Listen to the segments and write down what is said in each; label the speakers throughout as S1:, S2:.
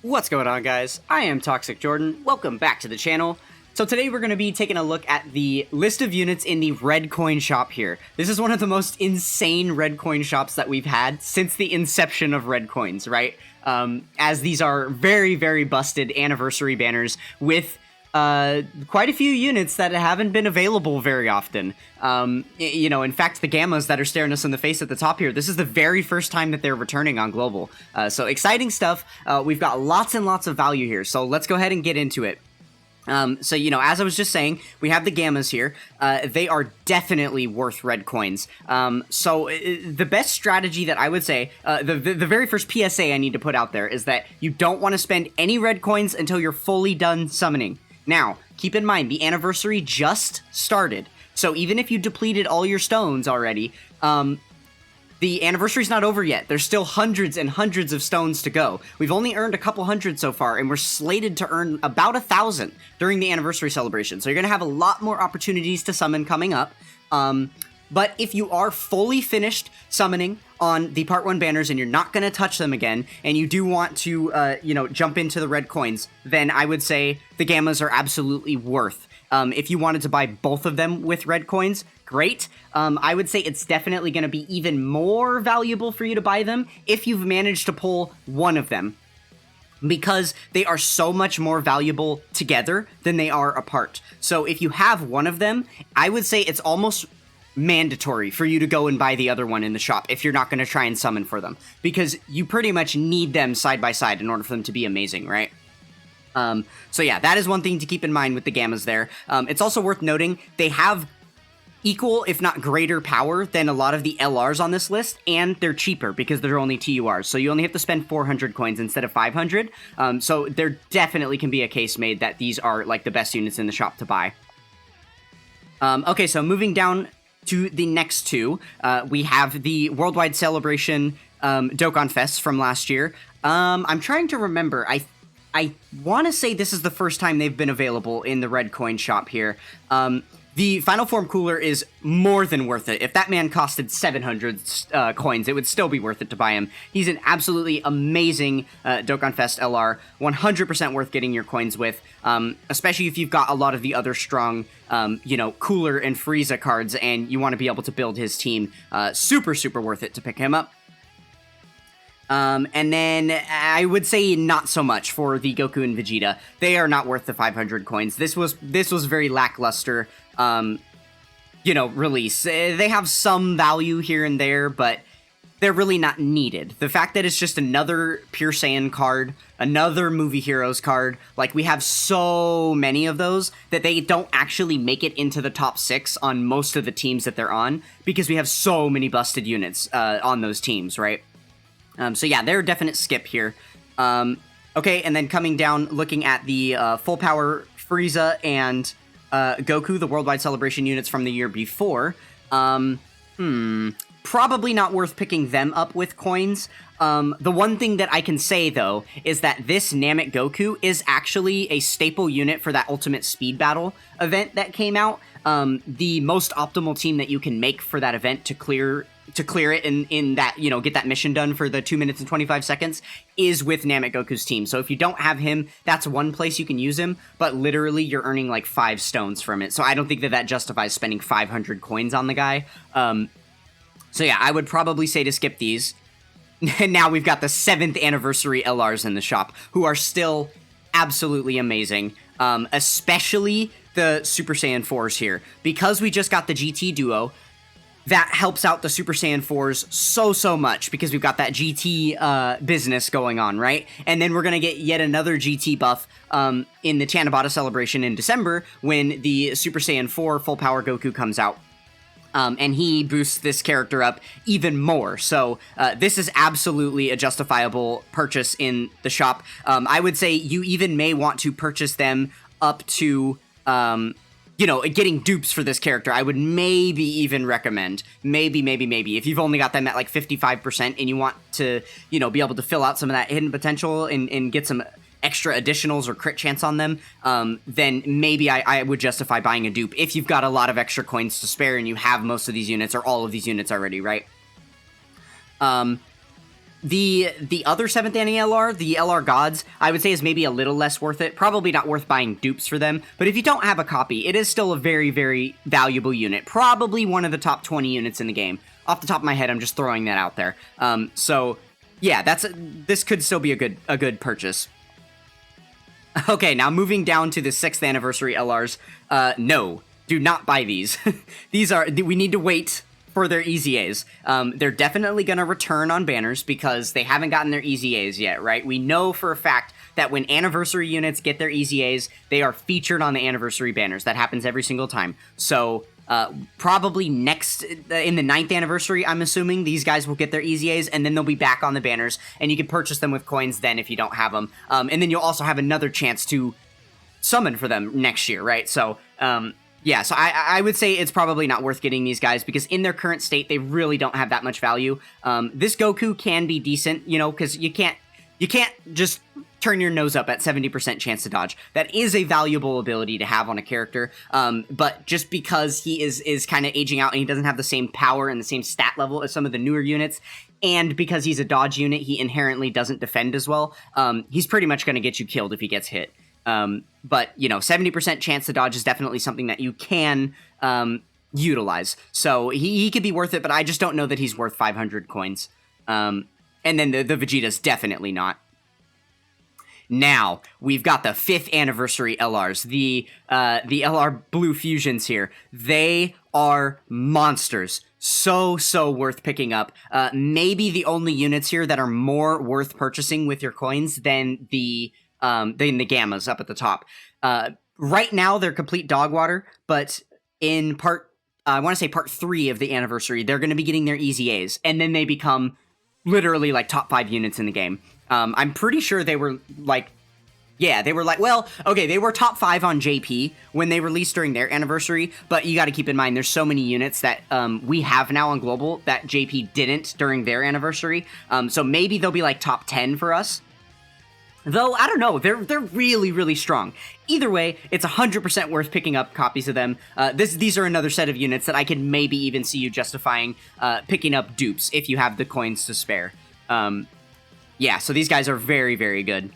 S1: What's going on, guys? I am Toxic Jordan. Welcome back to the channel. So today we're going to be taking a look at the list of units in the red coin shop here. This is one of the most insane red coin shops that we've had since the inception of red coins, right? As these are very, very busted anniversary banners with quite a few units that haven't been available very often. You know, in fact, the gammas that are staring us in the face at the top here, this is the very first time that they're returning on Global. So exciting stuff. We've got lots and lots of value here, so let's go ahead and get into it. So, you know, as I was just saying, we have the gammas here. They are definitely worth red coins. So the best strategy that I would say, the very first PSA I need to put out there is that you don't want to spend any red coins until you're fully done summoning. Now, keep in mind, the anniversary just started, so even if you depleted all your stones already, the anniversary's not over yet. There's still hundreds and hundreds of stones to go. We've only earned a couple hundred so far, and we're slated to earn about 1,000 during the anniversary celebration, so you're going to have a lot more opportunities to summon coming up. But if you are fully finished summoning on the Part 1 banners and you're not going to touch them again, and you do want to, you know, jump into the red coins, then I would say the gammas are absolutely worth. If you wanted to buy both of them with red coins, great. I would say it's definitely going to be even more valuable for you to buy them if you've managed to pull one of them, because they are so much more valuable together than they are apart. So if you have one of them, I would say it's almost mandatory for you to go and buy the other one in the shop if you're not going to try and summon for them, because you pretty much need them side by side in order for them to be amazing, right? So yeah, that is one thing to keep in mind with the gammas there. It's also worth noting they have equal, if not greater power than a lot of the LRs on this list, and they're cheaper because they're only TURs, so you only have to spend 400 coins instead of 500, so there definitely can be a case made that these are like the best units in the shop to buy. Okay, so moving down to the next two, we have the Worldwide Celebration DOKKANFEST from last year. I'm trying to remember, I want to say this is the first time they've been available in the red coin shop here. The Final Form Cooler is more than worth it. If that man costed 700 coins, it would still be worth it to buy him. He's an absolutely amazing DOKKANFEST LR, 100% worth getting your coins with, especially if you've got a lot of the other strong, you know, Cooler and Frieza cards, and you want to be able to build his team. Super, super worth it to pick him up. And then I would say not so much for the Goku and Vegeta. They are not worth the 500 coins. This was very lackluster, you know, release. They have some value here and there, but they're really not needed. The fact that it's just another Pure Saiyan card, another Movie Heroes card, like we have so many of those that they don't actually make it into the top 6 on most of the teams that they're on, because we have so many busted units on those teams, right? So yeah, they're a definite skip here. Okay, and then coming down, looking at the full power Frieza and Goku, the Worldwide Celebration units from the year before. Probably not worth picking them up with coins. The one thing that I can say, though, is that this Namek Goku is actually a staple unit for that Ultimate Speed Battle event that came out. The most optimal team that you can make for that event to clear it in that, you know, get that mission done for the 2 minutes and 25 seconds is with Namek Goku's team. So if you don't have him, that's one place you can use him, but literally you're earning like 5 stones from it. So I don't think that justifies spending 500 coins on the guy. So yeah, I would probably say to skip these. And now we've got the 7th anniversary LRs in the shop, who are still absolutely amazing. Especially the Super Saiyan 4s here. Because we just got the GT Duo, that helps out the Super Saiyan 4s so much, because we've got that GT business going on, right? And then we're going to get yet another GT buff in the Tanabata celebration in December when the Super Saiyan 4 Full Power Goku comes out. And he boosts this character up even more. So this is absolutely a justifiable purchase in the shop. I would say you even may want to purchase them up to you know, getting dupes for this character. I would maybe even recommend, maybe, if you've only got them at like 55% and you want to, you know, be able to fill out some of that hidden potential and get some extra additionals or crit chance on them, then maybe I would justify buying a dupe if you've got a lot of extra coins to spare and you have most of these units or all of these units already, right? The other 7th Annie LR, the LR Gods, I would say is maybe a little less worth it. Probably not worth buying dupes for them, but if you don't have a copy, it is still a very, very valuable unit. Probably one of the top 20 units in the game. Off the top of my head, I'm just throwing that out there. So, yeah, this could still be a good purchase. Okay, now moving down to the 6th Anniversary LRs. No, do not buy these. We need to wait for their EZAs. They're definitely going to return on banners because they haven't gotten their EZAs yet, right? We know for a fact that when anniversary units get their EZAs, they are featured on the anniversary banners. That happens every single time. So, probably next, in the 9th anniversary, I'm assuming, these guys will get their EZAs, and then they'll be back on the banners, and you can purchase them with coins then if you don't have them. And then you'll also have another chance to summon for them next year, right? So, yeah, so I would say it's probably not worth getting these guys because in their current state, they really don't have that much value. This Goku can be decent, you know, because you can't just turn your nose up at 70% chance to dodge. That is a valuable ability to have on a character, but just because he is kind of aging out and he doesn't have the same power and the same stat level as some of the newer units, and because he's a dodge unit, he inherently doesn't defend as well, he's pretty much going to get you killed if he gets hit. But, you know, 70% chance to dodge is definitely something that you can utilize. So he could be worth it, but I just don't know that he's worth 500 coins. And then the Vegeta's definitely not. Now, we've got the 5th Anniversary LRs, the LR Blue Fusions here. They are monsters. So worth picking up. Maybe the only units here that are more worth purchasing with your coins than the Gammas up at the top. Right now, they're complete dog water, but in I want to say part 3 of the anniversary, they're going to be getting their EZAs, and then they become literally like top 5 units in the game. I'm pretty sure they were like, well, okay, they were top 5 on JP when they released during their anniversary, but you got to keep in mind there's so many units that we have now on Global that JP didn't during their anniversary, so maybe they'll be like top 10 for us. Though, I don't know, they're really, really strong. Either way, it's 100% worth picking up copies of them. These are another set of units that I could maybe even see you justifying picking up dupes if you have the coins to spare. Yeah, so these guys are very, very good.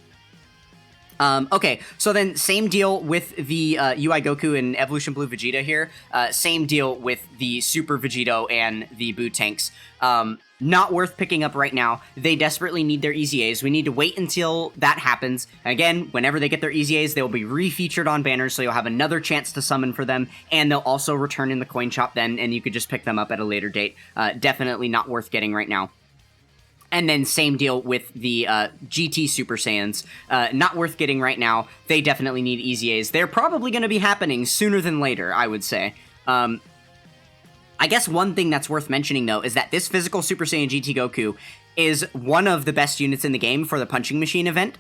S1: Okay, so then same deal with the UI Goku and Evolution Blue Vegeta here. Same deal with the Super Vegito and the Boo Tanks. Not worth picking up right now. They desperately need their EZAs. We need to wait until that happens. Again, whenever they get their EZAs, they will be refeatured on banners, so you'll have another chance to summon for them, and they'll also return in the coin shop then, and you could just pick them up at a later date. Definitely not worth getting right now. And then same deal with the GT Super Saiyans. Not worth getting right now. They definitely need EZAs. They're probably going to be happening sooner than later, I would say. I guess one thing that's worth mentioning, though, is that this physical Super Saiyan GT Goku is one of the best units in the game for the Punching Machine event.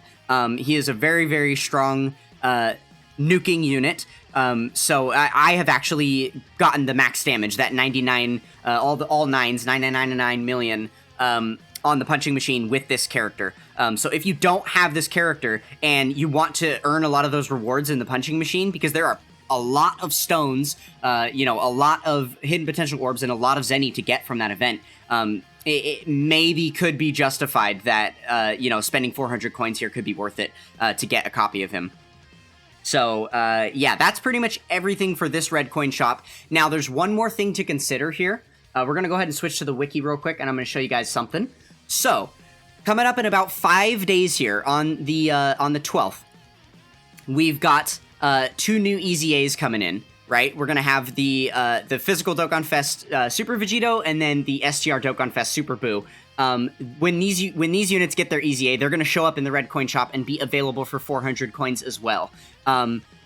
S1: He is a very, very strong nuking unit. So I have actually gotten the max damage, that 99, all 9s, 999 million, on the Punching Machine with this character. So if you don't have this character and you want to earn a lot of those rewards in the Punching Machine, because there are a lot of stones, a lot of hidden potential orbs, and a lot of Zenny to get from that event, it maybe could be justified that, spending 400 coins here could be worth it to get a copy of him. So, yeah, that's pretty much everything for this red coin shop. Now, there's one more thing to consider here. We're going to go ahead and switch to the wiki real quick, and I'm going to show you guys something. So, coming up in about 5 days here, on the 12th, we've got 2 new EZAs coming in, right? We're going to have the physical DOKKANFEST Super Vegito, and then the STR DOKKANFEST Super Boo. When these units get their EZA, they're going to show up in the red coin shop and be available for 400 coins as well.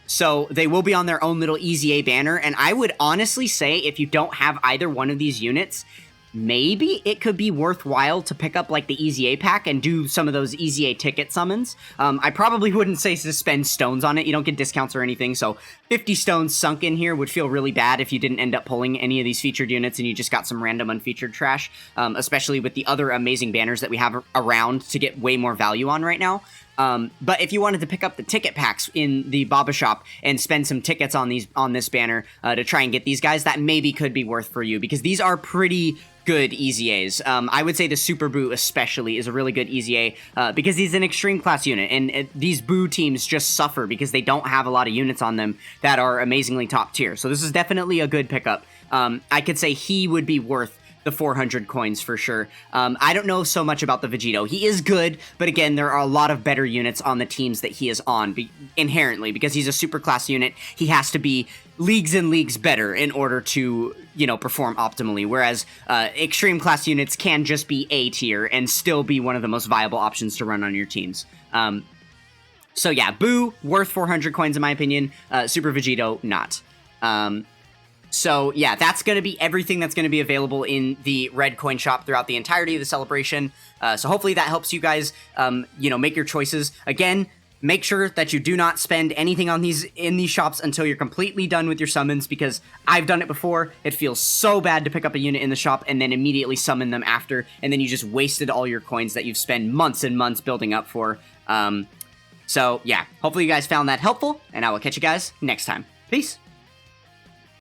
S1: So they will be on their own little EZA banner, and I would honestly say if you don't have either one of these units, maybe it could be worthwhile to pick up like the EZA pack and do some of those EZA ticket summons. I probably wouldn't say to spend stones on it. You don't get discounts or anything, so 50 stones sunk in here would feel really bad if you didn't end up pulling any of these featured units and you just got some random unfeatured trash, especially with the other amazing banners that we have around to get way more value on right now. But if you wanted to pick up the ticket packs in the Baba shop and spend some tickets on this banner to try and get these guys, that maybe could be worth for you, because these are pretty good EZAs. I would say the Super Boo especially is a really good EZA because he's an extreme class unit, and these Boo teams just suffer because they don't have a lot of units on them that are amazingly top tier. So this is definitely a good pickup. I could say he would be worth the 400 coins for sure. I don't know so much about the Vegito. He is good, but again, there are a lot of better units on the teams that he is on inherently, because he's a super class unit. He has to be leagues and leagues better in order to, you know, perform optimally, whereas extreme class units can just be A tier and still be one of the most viable options to run on your teams. So yeah, Boo, worth 400 coins in my opinion. Super Vegito, not. So yeah, that's going to be everything that's going to be available in the red coin shop throughout the entirety of the celebration. So hopefully that helps you guys, you know, make your choices. Again, make sure that you do not spend anything on in these shops until you're completely done with your summons, because I've done it before. It feels so bad to pick up a unit in the shop and then immediately summon them after, and then you just wasted all your coins that you've spent months and months building up for. So yeah, hopefully you guys found that helpful, and I will catch you guys next time. Peace.